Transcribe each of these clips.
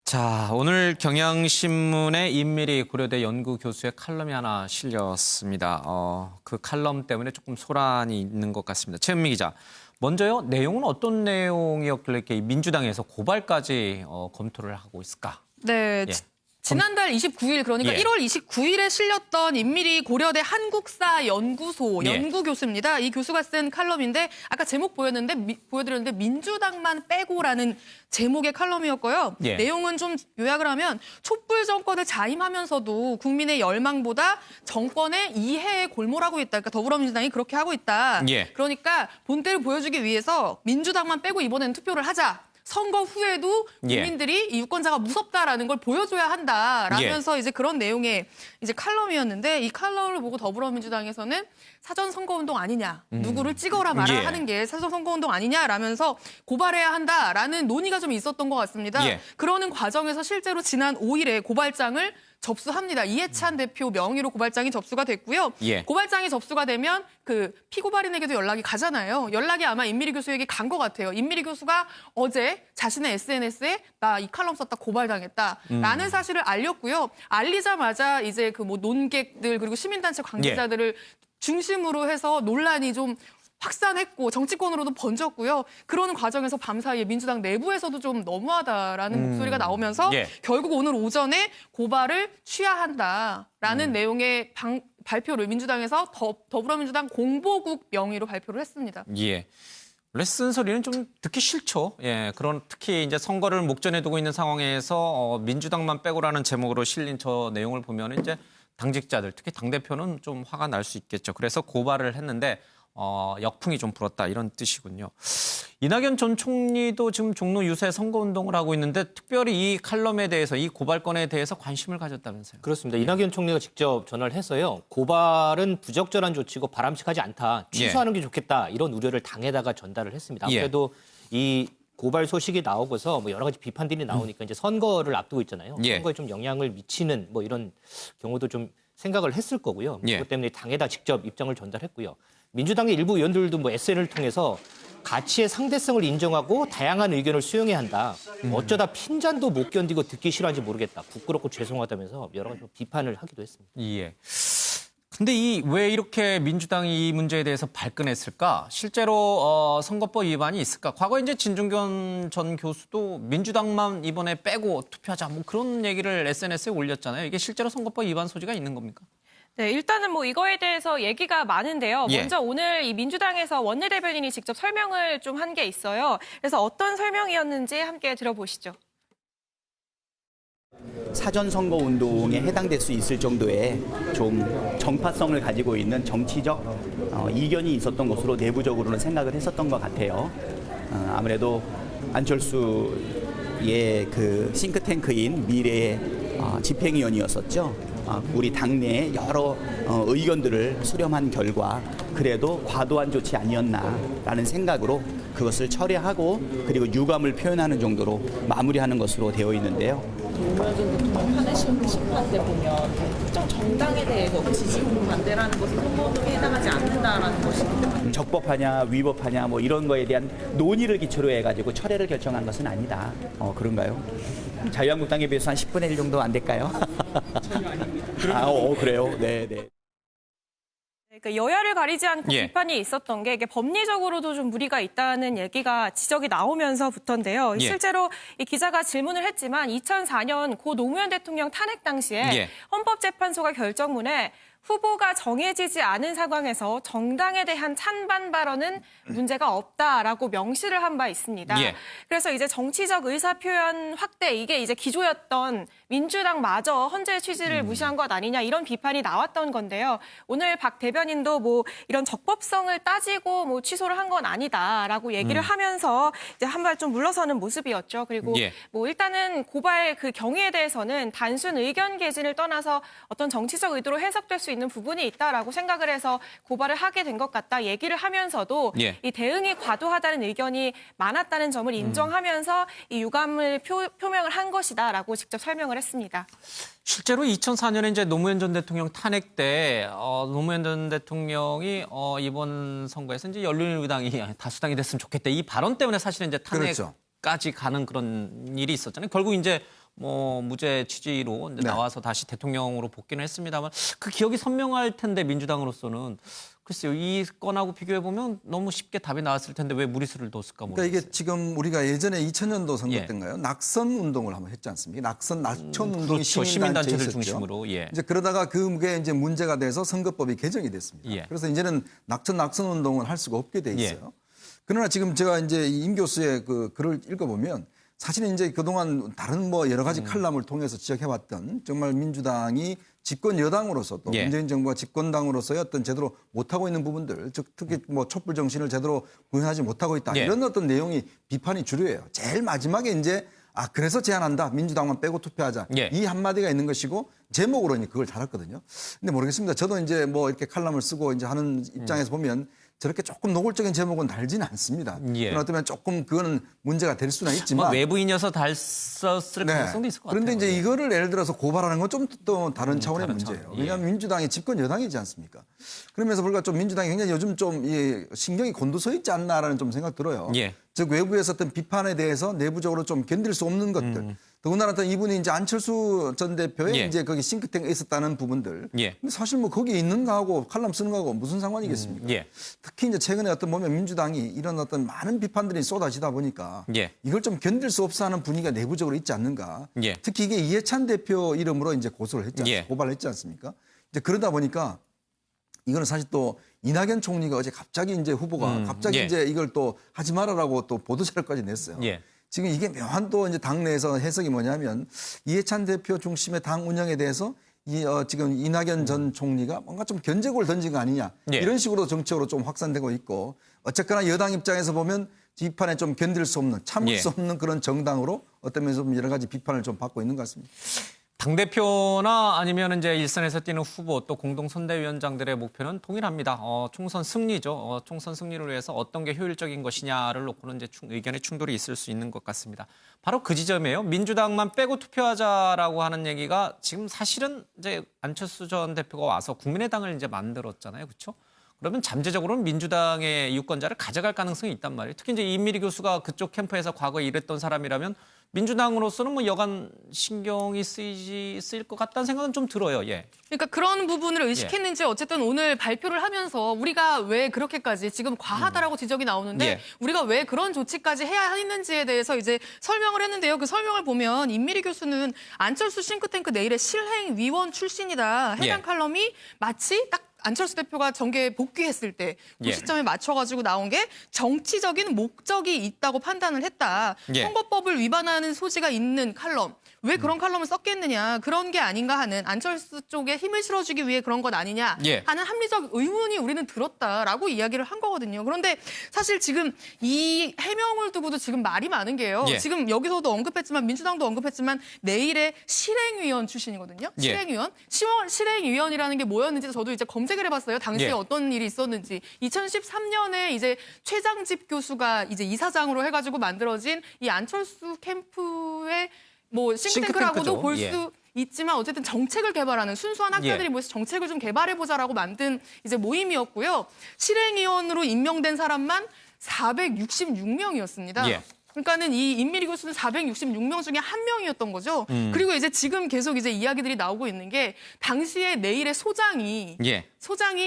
자, 오늘 경향신문에 임미리 고려대 연구교수의 칼럼이 하나 실렸습니다. 그 칼럼 때문에 조금 소란이 있는 것 같습니다. 최은미 기자, 먼저요, 내용은 어떤 내용이었길래 이렇게 민주당에서 고발까지 검토를 하고 있을까? 네. 예. 지난달 29일, 그러니까 예. 1월 29일에 실렸던 임미리 고려대 한국사 연구소 예. 연구교수입니다. 이 교수가 쓴 칼럼인데 아까 제목 보여드렸는데 민주당만 빼고라는 제목의 칼럼이었고요. 예. 내용은 좀 요약을 하면 촛불 정권을 자임하면서도 국민의 열망보다 정권의 이해에 골몰하고 있다. 그러니까 더불어민주당이 그렇게 하고 있다. 예. 그러니까 본때를 보여주기 위해서 민주당만 빼고 이번에는 투표를 하자. 선거 후에도 국민들이 이 유권자가 무섭다라는 걸 보여줘야 한다라면서 이제 그런 내용의 이제 칼럼이었는데, 이 칼럼을 보고 더불어민주당에서는 사전 선거운동 아니냐, 누구를 찍어라 말아라 하는 게 사전 선거운동 아니냐라면서 고발해야 한다라는 논의가 좀 있었던 것 같습니다. 그러는 과정에서 실제로 지난 5일에 고발장을 접수합니다. 이해찬 대표 명의로 고발장이 접수가 됐고요. 고발장이 접수가 되면 그 피고발인에게도 연락이 가잖아요. 연락이 아마 임미리 교수에게 간 것 같아요. 임미리 교수가 어제 자신의 SNS에 나 이 칼럼 썼다 고발당했다라는 사실을 알렸고요. 알리자마자 이제 그 뭐 논객들 그리고 시민단체 관계자들을 중심으로 해서 논란이 좀 확산했고 정치권으로도 번졌고요. 그러는 과정에서 밤사이에 민주당 내부에서도 좀 너무하다라는 목소리가 나오면서 결국 오늘 오전에 고발을 취하한다라는 내용의 발표를 민주당에서 더불어민주당 공보국 명의로 발표를 했습니다. 예. 원래 쓴 소리는 좀 듣기 싫죠. 예, 그런 특히 이제 선거를 목전에 두고 있는 상황에서 민주당만 빼고라는 제목으로 실린 저 내용을 보면 이제 당직자들, 특히 당대표는 좀 화가 날 수 있겠죠. 그래서 고발을 했는데 역풍이 좀 불었다 이런 뜻이군요. 이낙연 전 총리도 지금 종로 유세 선거운동을 하고 있는데 특별히 이 칼럼에 대해서, 이 고발건에 대해서 관심을 가졌다면서요. 그렇습니다. 이낙연 총리가 직접 전화를 해서요. 고발은 부적절한 조치고 바람직하지 않다. 취소하는 게 좋겠다. 이런 우려를 당에다가 전달을 했습니다. 아무래도 이 고발 소식이 나오고서 뭐 여러 가지 비판들이 나오니까 이제 선거를 앞두고 있잖아요. 선거에 좀 영향을 미치는 뭐 이런 경우도 좀 생각을 했을 거고요. 그것 때문에 당에다 직접 입장을 전달했고요. 민주당의 일부 의원들도 뭐 SNS를 통해서 가치의 상대성을 인정하고 다양한 의견을 수용해야 한다. 어쩌다 핀잔도 못 견디고 듣기 싫어하는지 모르겠다. 부끄럽고 죄송하다면서 여러 가지 비판을 하기도 했습니다. 예. 근데 왜 이렇게 민주당이 이 문제에 대해서 발끈했을까? 실제로 선거법 위반이 있을까? 과거에 이제 진중권 전 교수도 민주당만 이번에 빼고 투표하자 뭐 그런 얘기를 SNS에 올렸잖아요. 이게 실제로 선거법 위반 소지가 있는 겁니까? 네, 일단은 뭐 이거에 대해서 얘기가 많은데요. 먼저 오늘 이 민주당에서 원내대변인이 직접 설명을 좀 한 게 있어요. 그래서 어떤 설명이었는지 함께 들어보시죠. 사전선거운동에 해당될 수 있을 정도의 좀 정파성을 가지고 있는 정치적 이견이 있었던 것으로 내부적으로는 생각을 했었던 것 같아요. 아무래도 안철수의 그 싱크탱크인 미래의 집행위원이었었죠. 우리 당내의 여러 의견들을 수렴한 결과 그래도 과도한 조치 아니었나라는 생각으로 그것을 철회하고 그리고 유감을 표현하는 정도로 마무리하는 것으로 되어 있는데요. 노무현 전 대통령 탄핵 심판 때 보면 특정 정당에 대해서 지지 혹은 반대라는 것은 선거운동에 해당하지 않는다라는 것입니다. 적법하냐 위법하냐 뭐 이런 거에 대한 논의를 기초로 해가지고 철회를 결정한 것은 아니다. 그런가요? 자유한국당에 비해서 한 10분의 1 정도 안 될까요? 전혀 아닙니다. 그래요? 네. 그러니까 여야를 가리지 않고 비판이 있었던 게 이게 법리적으로도 좀 무리가 있다는 얘기가 지적이 나오면서부터인데요. 실제로 이 기자가 질문을 했지만 2004년 고 노무현 대통령 탄핵 당시에 헌법재판소가 결정문에 후보가 정해지지 않은 상황에서 정당에 대한 찬반 발언은 문제가 없다라고 명시를 한 바 있습니다. 그래서 이제 정치적 의사표현 확대, 이게 이제 기조였던 민주당마저 헌재 취지를 무시한 것 아니냐, 이런 비판이 나왔던 건데요. 오늘 박 대변인도 뭐 이런 적법성을 따지고 뭐 취소를 한 건 아니다라고 얘기를 하면서 이제 한 발 좀 물러서는 모습이었죠. 그리고 뭐 일단은 고발 그 경위에 대해서는 단순 의견 개진을 떠나서 어떤 정치적 의도로 해석될 수 있는 부분이 있다라고 생각을 해서 고발을 하게 된 것 같다 얘기를 하면서도 이 대응이 과도하다는 의견이 많았다는 점을 인정하면서 이 유감을 표명을 한 것이다라고 직접 설명을 했습니다. 실제로 2004년에 이제 노무현 전 대통령 탄핵 때 노무현 전 대통령이 이번 선거에서 이제 열린우리당이 다수당이 됐으면 좋겠다 이 발언 때문에 사실은 이제 탄핵까지 가는 그런 일이 있었잖아요. 결국 이제 뭐 무죄 취지로 이제 네. 나와서 다시 대통령으로 복귀는 했습니다만 그 기억이 선명할 텐데 민주당으로서는 글쎄요 이 건하고 비교해 보면 너무 쉽게 답이 나왔을 텐데 왜 무리수를 뒀을까 그러니까 모르겠어요. 이게 지금 우리가 예전에 2000년도 선거 때인가요? 낙선 운동을 한번 했지 않습니까? 낙천 운동이 그렇죠. 시민단체를 있었죠. 중심으로. 예. 이제 그러다가 그게 이제 문제가 돼서 선거법이 개정이 됐습니다. 예. 그래서 이제는 낙천 운동을 할 수가 없게 돼 있어요. 그러나 지금 제가 이제 임 교수의 그 글을 읽어보면 사실은 이제 그동안 다른 뭐 여러 가지 칼럼을 통해서 지적해왔던 정말 민주당이 집권 여당으로서 또 예. 문재인 정부가 집권당으로서의 어떤 제대로 못하고 있는 부분들, 즉 특히 뭐 촛불 정신을 제대로 구현하지 못하고 있다 예. 이런 어떤 내용이 비판이 주류예요. 제일 마지막에 이제 그래서 제안한다. 민주당만 빼고 투표하자. 예. 이 한마디가 있는 것이고 제목으로 이제 그걸 달았거든요. 근데 모르겠습니다. 저도 이제 뭐 이렇게 칼럼을 쓰고 이제 하는 입장에서 보면 저렇게 조금 노골적인 제목은 달지는 않습니다. 예. 그러나 어쩌면 조금 그거는 문제가 될 수는 뭐 있지만 외부인이어서 달썼을 가능성도 있을 것 같아요. 그런데 이제 예. 이거를 예를 들어서 고발하는 건 좀 또 다른 차원의 다른 문제예요. 차원. 예. 왜냐하면 민주당이 집권 여당이지 않습니까? 그러면서 불과 좀 민주당이 굉장히 요즘 좀 신경이 곤두서 있지 않나라는 좀 생각 들어요. 예. 즉 외부에서 어떤 비판에 대해서 내부적으로 좀 견딜 수 없는 것들. 더군다나 또 이분이 이제 안철수 전 대표의 예. 이제 거기 싱크탱크에 있었다는 부분들. 예. 근데 사실 뭐 거기 있는 거하고 칼럼 쓰는 거하고 무슨 상관이겠습니까? 예. 특히 이제 최근에 어떤 보면 민주당이 이런 어떤 많은 비판들이 쏟아지다 보니까 예. 이걸 좀 견딜 수 없어 하는 분위기가 내부적으로 있지 않는가. 예. 특히 이게 이해찬 대표 이름으로 이제 고소를 했지 않습니까? 예. 고발을 했지 않습니까? 이제 그러다 보니까 이거는 사실 또 이낙연 총리가 어제 갑자기 이제 후보가 갑자기 예. 이제 이걸 또 하지 말아라고 또 보도자료까지 냈어요. 예. 지금 이게 묘한 또 이제 당내에서 해석이 뭐냐면 이해찬 대표 중심의 당 운영에 대해서 지금 이낙연 전 총리가 뭔가 좀 견제골 던진 거 아니냐 예. 이런 식으로 정치적으로 좀 확산되고 있고 어쨌거나 여당 입장에서 보면 비판에 좀 견딜 수 없는 참을 예. 수 없는 그런 정당으로 어떤 면에서 좀 여러 가지 비판을 좀 받고 있는 것 같습니다. 당대표나 아니면 이제 일선에서 뛰는 후보 또 공동선대위원장들의 목표는 동일합니다. 총선 승리죠. 총선 승리를 위해서 어떤 게 효율적인 것이냐를 놓고는 이제 의견의 충돌이 있을 수 있는 것 같습니다. 바로 그 지점이에요. 민주당만 빼고 투표하자라고 하는 얘기가 지금 사실은 이제 안철수 전 대표가 와서 국민의당을 이제 만들었잖아요. 그렇죠? 그러면 잠재적으로는 민주당의 유권자를 가져갈 가능성이 있단 말이에요. 특히 이제 이미리 교수가 그쪽 캠프에서 과거에 일했던 사람이라면 민주당으로서는 뭐 여간 신경이 쓰일 것 같다는 생각은 좀 들어요. 예. 그러니까 그런 부분을 의식했는지 어쨌든 오늘 발표를 하면서 우리가 왜 그렇게까지 지금 과하다라고 지적이 나오는데 예. 우리가 왜 그런 조치까지 해야 했는지에 대해서 이제 설명을 했는데요. 그 설명을 보면 임미리 교수는 안철수 싱크탱크 내일의 실행위원 출신이다. 해당 예. 칼럼이 마치 딱 안철수 대표가 정계에 복귀했을 때 그 예. 시점에 맞춰가지고 나온 게 정치적인 목적이 있다고 판단을 했다. 예. 선거법을 위반하는 소지가 있는 칼럼. 왜 그런 칼럼을 썼겠느냐. 그런 게 아닌가 하는 안철수 쪽에 힘을 실어주기 위해 그런 것 아니냐 예. 하는 합리적 의문이 우리는 들었다라고 이야기를 한 거거든요. 그런데 사실 지금 이 해명을 두고도 지금 말이 많은 게요. 예. 지금 여기서도 언급했지만 민주당도 언급했지만 내일의 실행위원 출신이거든요. 예. 실행위원. 실행위원이라는 게 뭐였는지 저도 이제 검색을 해봤어요. 당시에 예. 어떤 일이 있었는지. 2013년에 이제 최장집 교수가 이제 이사장으로 해가지고 만들어진 이 안철수 캠프의 뭐 싱크탱크라고도 싱크탱크죠. 볼 예. 수 있지만 어쨌든 정책을 개발하는 순수한 학자들이 예. 모여서 정책을 좀 개발해보자라고 만든 이제 모임이었고요. 실행위원으로 임명된 사람만 466명이었습니다. 예. 그러니까는 이 임미리 교수는 466명 중에 한 명이었던 거죠. 그리고 이제 지금 계속 이제 이야기들이 나오고 있는 게 당시에 내일의 소장이 예.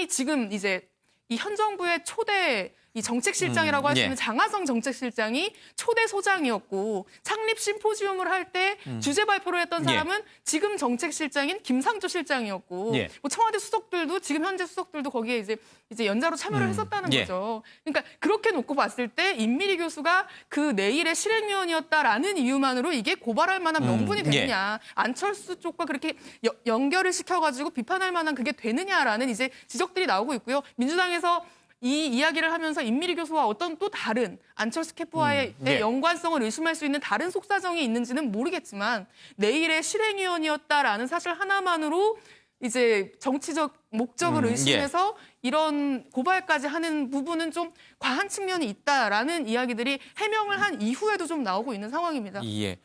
지금 이제 이 현 정부의 초대 이 정책실장이라고 할 수 예. 있는 장하성 정책실장이 초대 소장이었고 창립 심포지움을 할 때 주제 발표를 했던 사람은 지금 정책실장인 김상조 실장이었고 예. 뭐 청와대 수석들도 지금 현재 수석들도 거기에 이제 연자로 참여를 했었다는 예. 거죠. 그러니까 그렇게 놓고 봤을 때 임미리 교수가 그 내일의 실행위원이었다라는 이유만으로 이게 고발할 만한 명분이 되느냐. 안철수 쪽과 그렇게 연결을 시켜가지고 비판할 만한 그게 되느냐라는 이제 지적들이 나오고 있고요. 민주당에서 이 이야기를 하면서 임미리 교수와 어떤 또 다른 안철수 캠프와의 네. 연관성을 의심할 수 있는 다른 속사정이 있는지는 모르겠지만 내일의 실행위원이었다라는 사실 하나만으로 이제 정치적 목적을 의심해서 이런 고발까지 하는 부분은 좀 과한 측면이 있다라는 이야기들이 해명을 한 이후에도 좀 나오고 있는 상황입니다. 예.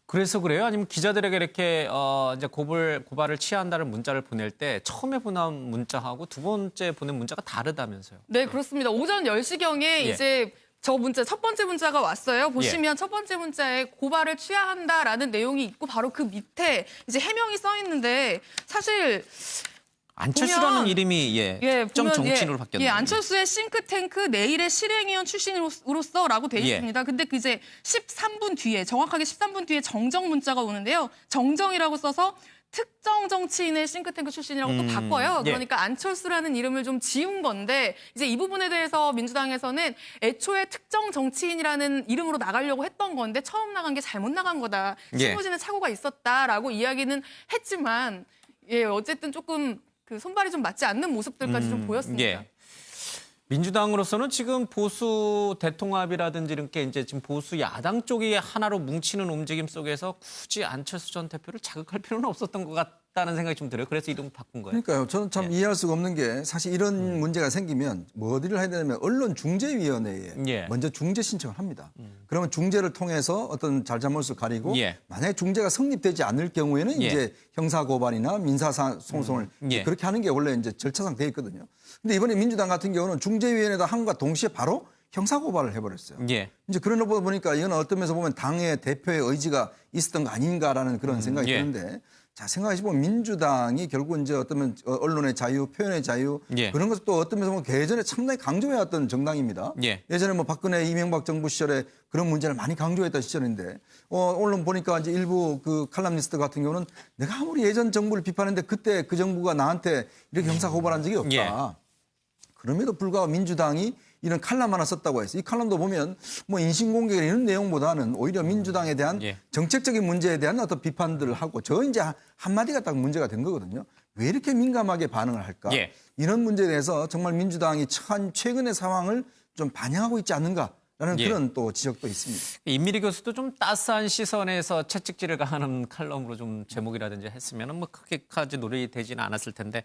그래서 그래요? 아니면 기자들에게 이렇게 이제 고발을 취한다는 문자를 보낼 때 처음에 보낸 문자하고 두 번째 보낸 문자가 다르다면서요? 네, 그렇습니다. 오전 10시경에 예. 이제 저 문자 첫 번째 문자가 왔어요. 보시면 첫 번째 문자에 고발을 취하한다라는 내용이 있고 바로 그 밑에 이제 해명이 써 있는데 사실 안철수라는 보면, 이름이 특정 정치인으로 바뀌었네요. 안철수의 싱크탱크 내일의 실행위원 출신으로서라고 돼 있습니다. 근데 그 이제 13분 뒤에 정확하게 13분 뒤에 정정 문자가 오는데요. 정정이라고 써서 특정 정치인의 싱크탱크 출신이라고 또 바꿔요. 그러니까 안철수라는 이름을 좀 지운 건데 이제 이 부분에 대해서 민주당에서는 애초에 특정 정치인이라는 이름으로 나가려고 했던 건데 처음 나간 게 잘못 나간 거다. 신고진에 착오가 있었다라고 이야기는 했지만 어쨌든 조금 그 손발이 좀 맞지 않는 모습들까지 좀 보였습니다. 민주당으로서는 지금 보수 대통합이라든지 이런 게 이제 지금 보수 야당 쪽이 하나로 뭉치는 움직임 속에서 굳이 안철수 전 대표를 자극할 필요는 없었던 것 같다는 생각이 좀 들어요. 그래서 이름 바꾼 거예요. 그러니까요. 저는 참 이해할 수가 없는 게 사실 이런 문제가 생기면 뭐 어디를 해야 되냐면 언론중재위원회에 먼저 중재 신청을 합니다. 그러면 중재를 통해서 어떤 잘잘못을 가리고 만약에 중재가 성립되지 않을 경우에는 이제 형사고발이나 민사소송을 그렇게 하는 게 원래 이제 절차상 돼 있거든요. 근데 이번에 민주당 같은 경우는 중재위원회에다 한과 동시에 바로 형사고발을 해버렸어요. 이제 그런 거 보니까 이건 어떤 면에서 보면 당의 대표의 의지가 있었던 거 아닌가라는 그런 생각이 드는데 자, 생각해보면 민주당이 결국 이제 어떤 언론의 자유, 표현의 자유 그런 것도 어떤 면에서 보면 예전에 상당히 강조해왔던 정당입니다. 예전에 뭐 박근혜, 이명박 정부 시절에 그런 문제를 많이 강조했던 시절인데 언론 보니까 이제 일부 그 칼럼니스트 같은 경우는 내가 아무리 예전 정부를 비판했는데 그때 그 정부가 나한테 이렇게 형사고발한 적이 없다. 그럼에도 불구하고 민주당이 이런 칼럼 하나 썼다고 해서 이 칼럼도 보면 뭐 인신공격 이런 내용보다는 오히려 민주당에 대한 정책적인 문제에 대한 어떤 비판들을 하고 저 이제 한마디가 딱 문제가 된 거거든요. 왜 이렇게 민감하게 반응을 할까? 이런 문제에 대해서 정말 민주당이 최근의 상황을 좀 반영하고 있지 않는가? 라는 그런 또 지적도 있습니다. 임미리 교수도 좀 따스한 시선에서 채찍질을 가하는 칼럼으로 좀 제목이라든지 했으면 뭐 그렇게까지 논의되지는 않았을 텐데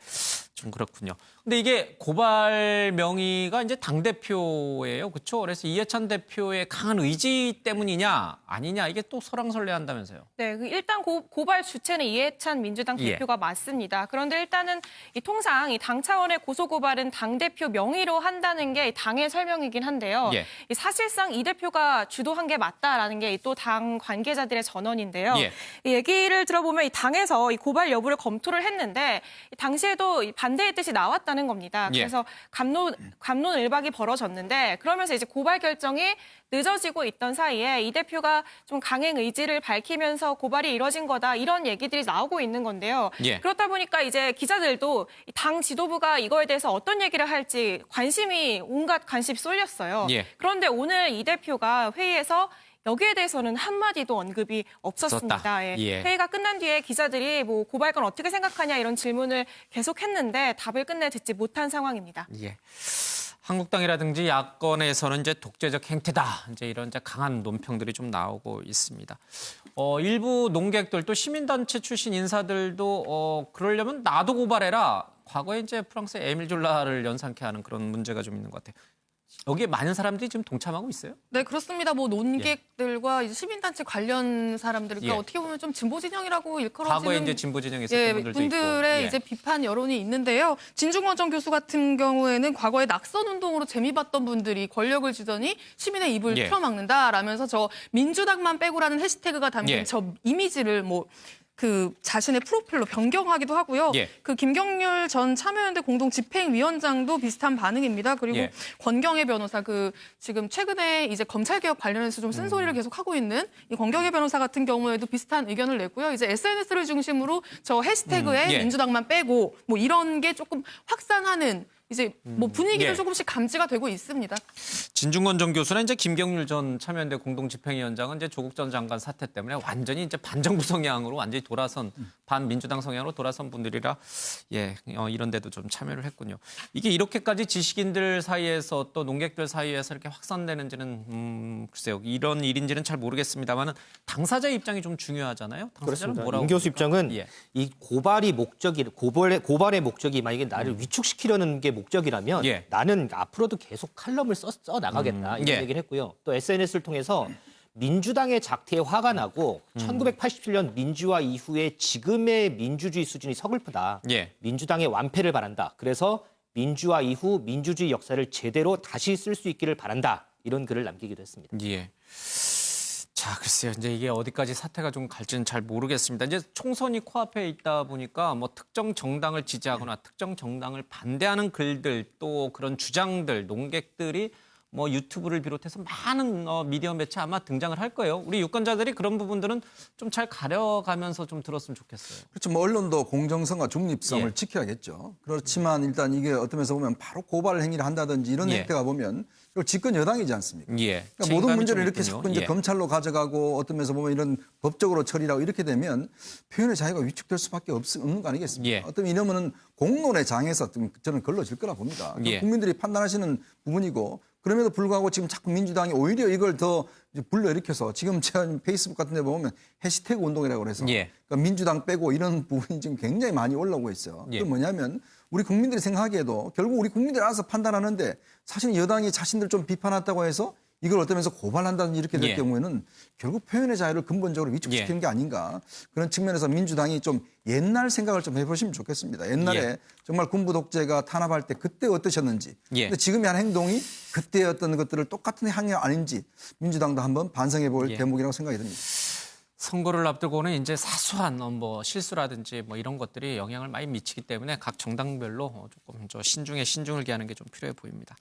좀 그렇군요. 근데 이게 고발 명의가 이제 당대표예요. 그렇죠? 그래서 이해찬 대표의 강한 의지 때문이냐 아니냐 이게 또 설왕설래한다면서요. 네, 일단 고발 주체는 이해찬 민주당 대표가 맞습니다. 그런데 일단은 통상 이 당 차원의 고소고발은 당대표 명의로 한다는 게 당의 설명이긴 한데요. 사실상 이 대표가 주도한 게 맞다라는 게 또 당 관계자들의 전언인데요. 이 얘기를 들어보면 이 당에서 이 고발 여부를 검토를 했는데 당시에도 반대의 뜻이 나왔다는 겁니다. 그래서 갑론을박이 벌어졌는데 그러면서 이제 고발 결정이 늦어지고 있던 사이에 이 대표가 좀 강행 의지를 밝히면서 고발이 이뤄진 거다 이런 얘기들이 나오고 있는 건데요. 그렇다 보니까 이제 기자들도 당 지도부가 이거에 대해서 어떤 얘기를 할지 온갖 관심이 쏠렸어요. 그런데 오늘 이 대표가 회의에서 여기에 대해서는 한마디도 언급이 없었습니다. 회의가 끝난 뒤에 기자들이 뭐 고발건 어떻게 생각하냐 이런 질문을 계속했는데 답을 끝내 듣지 못한 상황입니다. 한국당이라든지 야권에서는 이제 독재적 행태다. 이제 이런 이제 강한 논평들이 좀 나오고 있습니다. 일부 농객들 또 시민단체 출신 인사들도 그러려면 나도 고발해라. 과거에 이제 프랑스의 에밀 졸라를 연상케 하는 그런 문제가 좀 있는 것 같아요. 여기에 많은 사람들이 지금 동참하고 있어요? 네, 그렇습니다. 뭐 논객들과 이제 시민단체 관련 사람들, 그러니까 어떻게 보면 좀 진보 진영이라고 일컬어지는 과거에 이제 진보 진영에 있었던 분들의 있고. 이제 비판 여론이 있는데요. 진중권 전 교수 같은 경우에는 과거에 낙선 운동으로 재미봤던 분들이 권력을 쥐더니 시민의 입을 틀어막는다라면서 저 민주당만 빼고라는 해시태그가 담긴 저 이미지를 그 자신의 프로필로 변경하기도 하고요. 그 김경률 전 참여연대 공동 집행위원장도 비슷한 반응입니다. 그리고 권경혜 변호사 지금 최근에 이제 검찰개혁 관련해서 좀 쓴소리를 계속 하고 있는 이 권경혜 변호사 같은 경우에도 비슷한 의견을 냈고요. 이제 SNS를 중심으로 저 해시태그에 민주당만 빼고 뭐 이런 게 조금 확산하는 이제 뭐 분위기도 조금씩 감지가 되고 있습니다. 진중권 전 교수나 이제 김경률 전 참여연대 공동집행위원장은 이제 조국 전 장관 사태 때문에 완전히 이제 반정부 성향으로 완전히 돌아선 반민주당 성향으로 돌아선 분들이라 이런 데도 좀 참여를 했군요. 이게 이렇게까지 지식인들 사이에서 또 농객들 사이에서 이렇게 확산되는지는 글쎄요. 이런 일인지는 잘 모르겠습니다만은 당사자의 입장이 좀 중요하잖아요. 당사자는 뭐라고? 임 교수 입장은 이 고발의 목적이 만약에 나를 위축시키려는 게 목적이라면 나는 앞으로도 계속 칼럼을 써 나가겠다 이런 얘기를 했고요. 또 SNS를 통해서 민주당의 작태에 화가 나고 1987년 민주화 이후에 지금의 민주주의 수준이 서글프다. 민주당의 완패를 바란다. 그래서 민주화 이후 민주주의 역사를 제대로 다시 쓸 수 있기를 바란다. 이런 글을 남기기도 했습니다. 예. 자, 글쎄요. 이제 이게 어디까지 사태가 좀 갈지는 잘 모르겠습니다. 이제 총선이 코앞에 있다 보니까 뭐 특정 정당을 지지하거나 특정 정당을 반대하는 글들 또 그런 주장들, 논객들이 뭐 유튜브를 비롯해서 많은 미디어 매체 아마 등장을 할 거예요. 우리 유권자들이 그런 부분들은 좀 잘 가려가면서 좀 들었으면 좋겠어요. 그렇죠. 뭐 언론도 공정성과 중립성을 예. 지켜야겠죠. 그렇지만 일단 이게 어떤 면에서 보면 바로 고발 행위를 한다든지 이런 예. 행태가 보면 이거 집권 여당이지 않습니까? 예. 그러니까 모든 문제를 좀 이렇게 있군요. 자꾸 이제 예. 검찰로 가져가고 어떤 면에서 보면 이런 법적으로 처리하고 이렇게 되면 표현의 자유가 위축될 수밖에 없는 거 아니겠습니까? 예. 어떤 이러면은 공론의 장에서 좀 저는 걸러질 거라 봅니다. 예. 국민들이 판단하시는 부분이고 그럼에도 불구하고 지금 자꾸 민주당이 오히려 이걸 더 이제 불러일으켜서 지금 제가 페이스북 같은 데 보면 해시태그 운동이라고 그래서 예. 그러니까 민주당 빼고 이런 부분이 지금 굉장히 많이 올라오고 있어요. 예. 그건 뭐냐면 우리 국민들이 생각하기에도 결국 우리 국민들이 알아서 판단하는데 사실 여당이 자신들 좀 비판했다고 해서 이걸 어떤 면에서 고발한다든지 이렇게 될 예. 경우에는 결국 표현의 자유를 근본적으로 위축시키는 게 아닌가. 그런 측면에서 민주당이 좀 옛날 생각을 좀 해보시면 좋겠습니다. 옛날에 예. 정말 군부 독재가 탄압할 때 그때 어떠셨는지. 예. 근데 지금의 한 행동이 그때의 어떤 것들을 똑같은 행위 아닌지 민주당도 한번 반성해 볼 예. 대목이라고 생각이 듭니다. 선거를 앞두고는 이제 사소한 뭐 실수라든지 뭐 이런 것들이 영향을 많이 미치기 때문에 각 정당별로 조금 신중에 신중을 기하는 게 좀 필요해 보입니다.